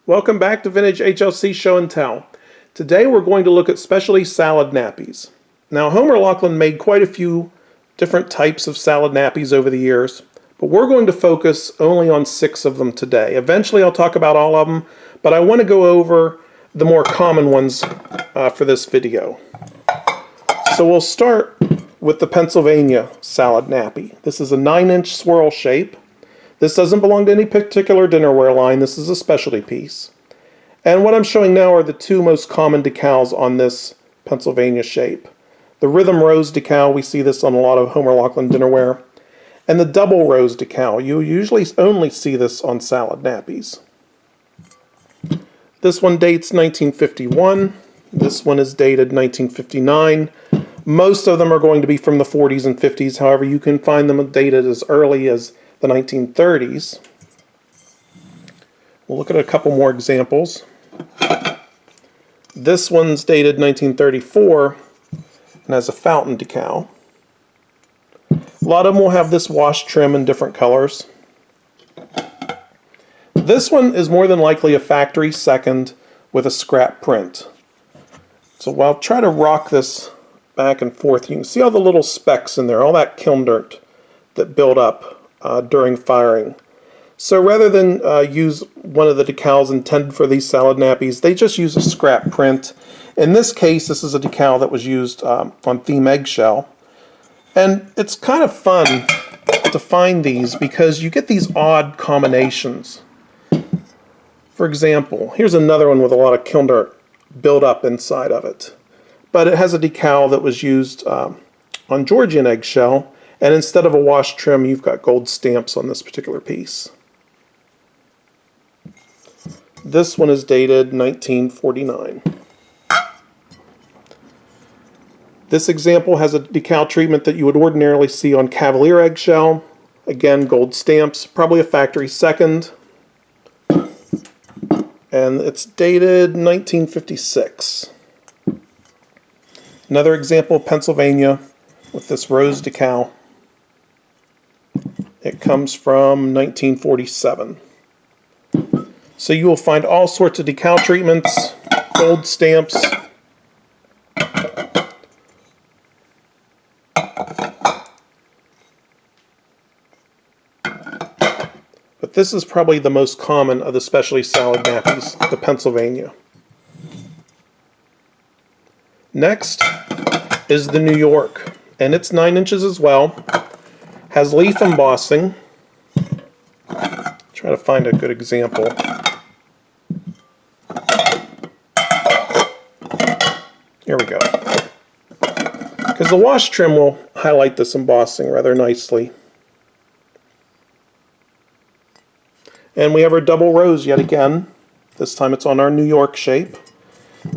Welcome back to Vintage HLC Show and Tell. Today we're going to look at specialty salad nappies. Now Homer Laughlin made quite a few different types of salad nappies over the years, but we're going to focus only on 6 of them today. Eventually I'll talk about all of them, but I want to go over the more common ones for this video. So we'll start with the Pennsylvania salad nappy. This is a 9-inch swirl shape. This doesn't belong to any particular dinnerware line. This is a specialty piece. And what I'm showing now are the 2 most common decals on this Pennsylvania shape. The Rhythm Rose decal, we see this on a lot of Homer Laughlin dinnerware. And the Double Rose decal, you usually only see this on salad nappies. This one dates 1951. This one is dated 1959. Most of them are going to be from the 40s and 50s. However, you can find them dated as early as the 1930s. We'll look at a couple more examples. This one's dated 1934 and has a fountain decal. A lot of them will have this wash trim in different colors. This one is more than likely a factory second with a scrap print. So I'll try to rock this back and forth. You can see all the little specks in there, all that kiln dirt that build up during firing. So rather than use one of the decals intended for these salad nappies, they just use a scrap print. In this case, this is a decal that was used on theme eggshell. And it's kind of fun to find these because you get these odd combinations. For example, here's another one with a lot of kiln dirt built up inside of it. But it has a decal that was used on Georgian eggshell. And instead of a wash trim, you've got gold stamps on this particular piece. This one is dated 1949. This example has a decal treatment that you would ordinarily see on Cavalier eggshell. Again, gold stamps, probably a factory second. And it's dated 1956. Another example, Pennsylvania, with this rose decal. It comes from 1947. So you will find all sorts of decal treatments, gold stamps. But this is probably the most common of the specialty salad nappies, the Pennsylvania. Next is the New York, and it's 9 inches as well. Has leaf embossing. Try to find a good example. Here we go. Because the wash trim will highlight this embossing rather nicely. And we have our double rose yet again. This time it's on our New York shape.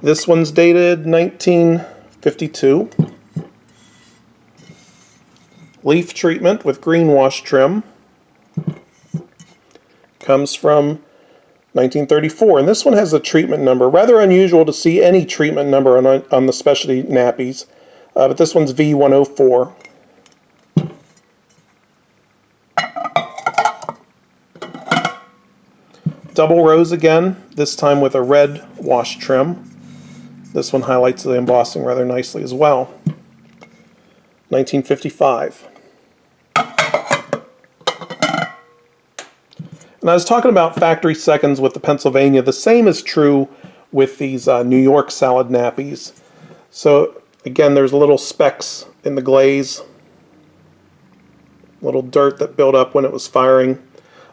This one's dated 1952. Leaf treatment with green wash trim. Comes from 1934. And this one has a treatment number. Rather unusual to see any treatment number on the specialty nappies. But this one's V104. Double rose again, this time with a red wash trim. This one highlights the embossing rather nicely as well. 1955. And I was talking about factory seconds with the Pennsylvania. The same is true with these New York salad nappies. So again, there's little specks in the glaze, little dirt that built up when it was firing.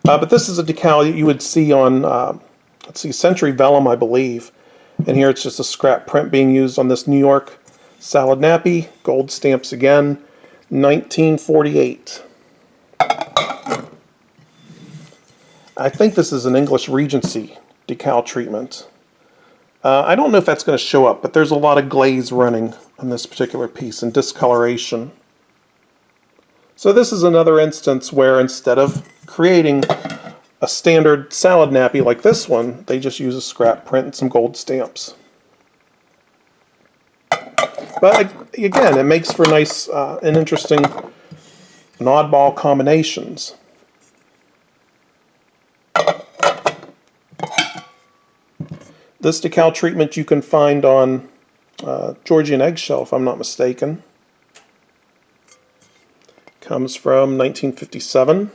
But this is a decal you would see on, let's see, Century Vellum, I believe. And here it's just a scrap print being used on this New York salad nappy. Gold stamps again, 1948. I think this is an English Regency decal treatment. I don't know if that's going to show up, but there's a lot of glaze running on this particular piece and discoloration. So this is another instance where instead of creating a standard salad nappy like this one, they just use a scrap print and some gold stamps. But again, it makes for nice and interesting and oddball combinations. This decal treatment you can find on Georgian Eggshell, if I'm not mistaken. Comes from 1957.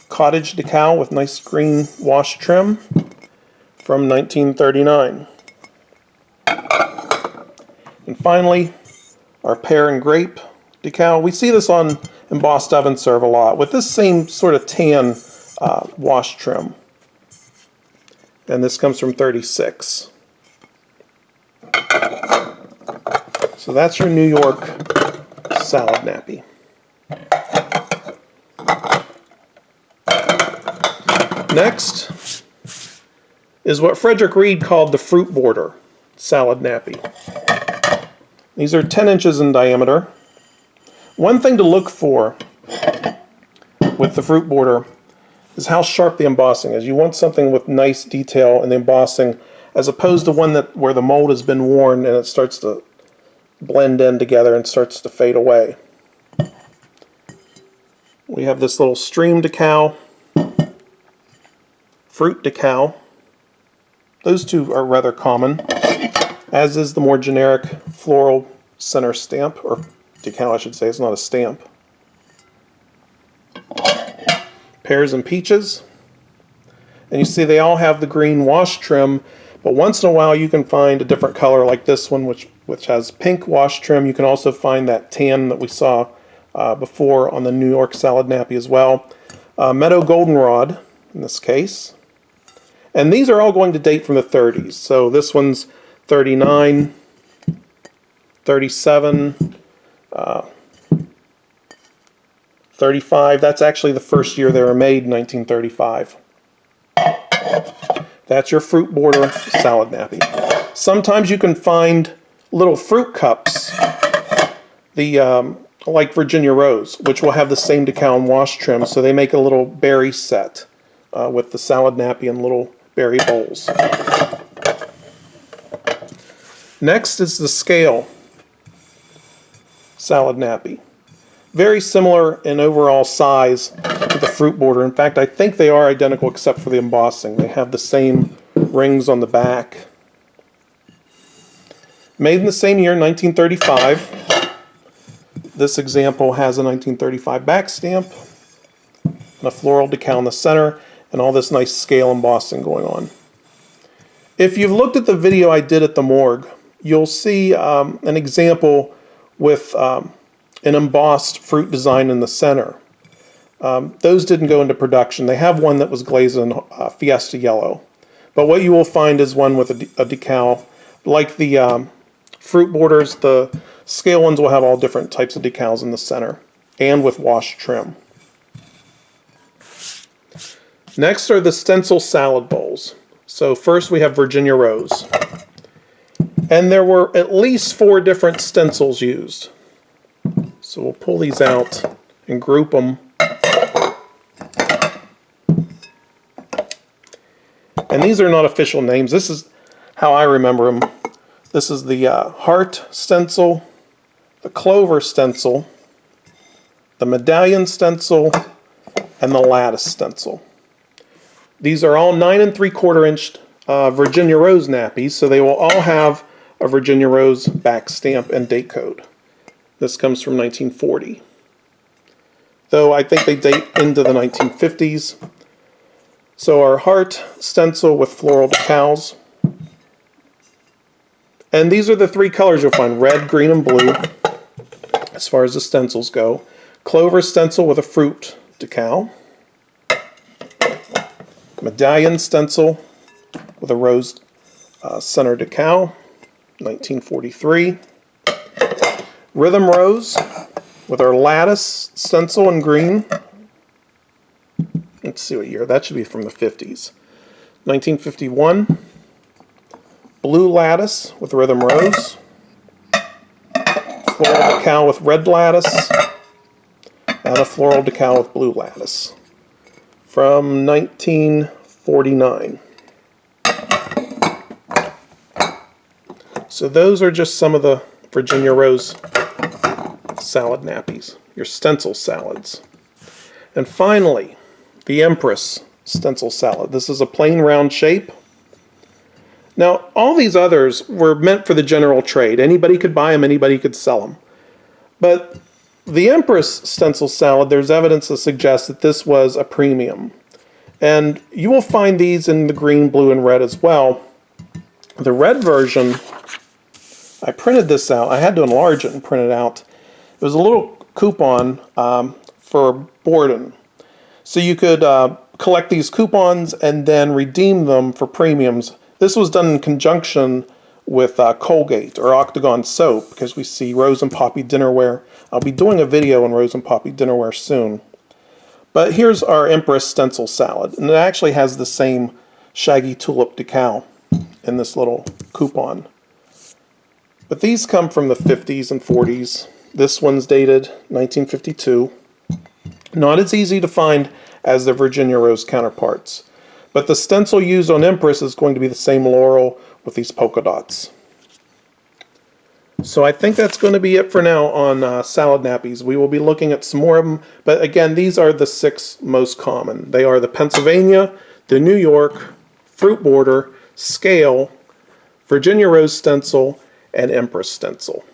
Cottage decal with nice green wash trim from 1939. And finally, our pear and grape decal. We see this on embossed oven serve a lot with this same sort of tan wash trim. And this comes from 36. So that's your New York salad nappy. Next is what Frederick Reed called the fruit border salad nappy. These are 10 inches in diameter. One thing to look for with the fruit border is how sharp the embossing is. You want something with nice detail in the embossing as opposed to one that where the mold has been worn and it starts to blend in together and starts to fade away. We have this little stream decal, fruit decal. Those two are rather common, as is the more generic floral center stamp, or decal I should say, it's not a stamp. Pears and peaches. And you see they all have the green wash trim, but once in a while you can find a different color like this one which has pink wash trim. You can also find that tan that we saw before on the New York salad nappy as well. Meadow goldenrod in this case. And these are all going to date from the 30s. So this one's 39, 37, 35. That's actually the first year they were made, 1935. That's your fruit border salad nappy. Sometimes you can find little fruit cups, like Virginia Rose, which will have the same decal and wash trim, so they make a little berry set with the salad nappy and little berry bowls. Next is the scale salad nappy. Very similar in overall size to the fruit border. In fact, I think they are identical except for the embossing. They have the same rings on the back. Made in the same year, 1935. This example has a 1935 back stamp and a floral decal in the center and all this nice scale embossing going on. If you've looked at the video I did at the morgue, you'll see an example with an embossed fruit design in the center. Those didn't go into production. They have one that was glazed in Fiesta yellow. But what you will find is one with a decal. Like the fruit borders, the scale ones will have all different types of decals in the center and with wash trim. Next are the stencil salad bowls. So first we have Virginia Rose. And there were at least 4 different stencils used. So we'll pull these out and group them. And these are not official names. This is how I remember them. This is the heart stencil, the clover stencil, the medallion stencil, and the lattice stencil. These are all 9 3/4 inch Virginia Rose nappies, so they will all have a Virginia Rose back stamp and date code. This comes from 1940. Though I think they date into the 1950s. So our heart stencil with floral decals. And these are the 3 colors you'll find, red, green, and blue, as far as the stencils go. Clover stencil with a fruit decal. Medallion stencil with a rose center decal, 1943. Rhythm Rose with our lattice stencil in green. Let's see what year. That should be from the 50s. 1951. Blue lattice with Rhythm Rose. Floral decal with red lattice. And a floral decal with blue lattice. From 1949. So those are just some of the Virginia Rose salad nappies, your stencil salads. And finally, the Empress stencil salad. This is a plain round shape. Now, all these others were meant for the general trade. Anybody could buy them, anybody could sell them. But the Empress stencil salad, there's evidence to suggest that this was a premium. And you will find these in the green, blue, and red as well. The red version, I printed this out. I had to enlarge it and print it out. It was a little coupon for Borden. So you could collect these coupons and then redeem them for premiums. This was done in conjunction with Colgate or Octagon soap, because we see Rose and Poppy dinnerware. I'll be doing a video on Rose and Poppy dinnerware soon. But here's our Empress stencil salad, and it actually has the same shaggy tulip decal in this little coupon. But these come from the 50s and 40s. This one's dated 1952. Not as easy to find as the Virginia Rose counterparts. But the stencil used on Empress is going to be the same laurel with these polka dots. So I think that's going to be it for now on salad nappies. We will be looking at some more of them, but again, these are the 6 most common. They are the Pennsylvania, the New York, fruit border, scale, Virginia Rose stencil, and Empress stencil.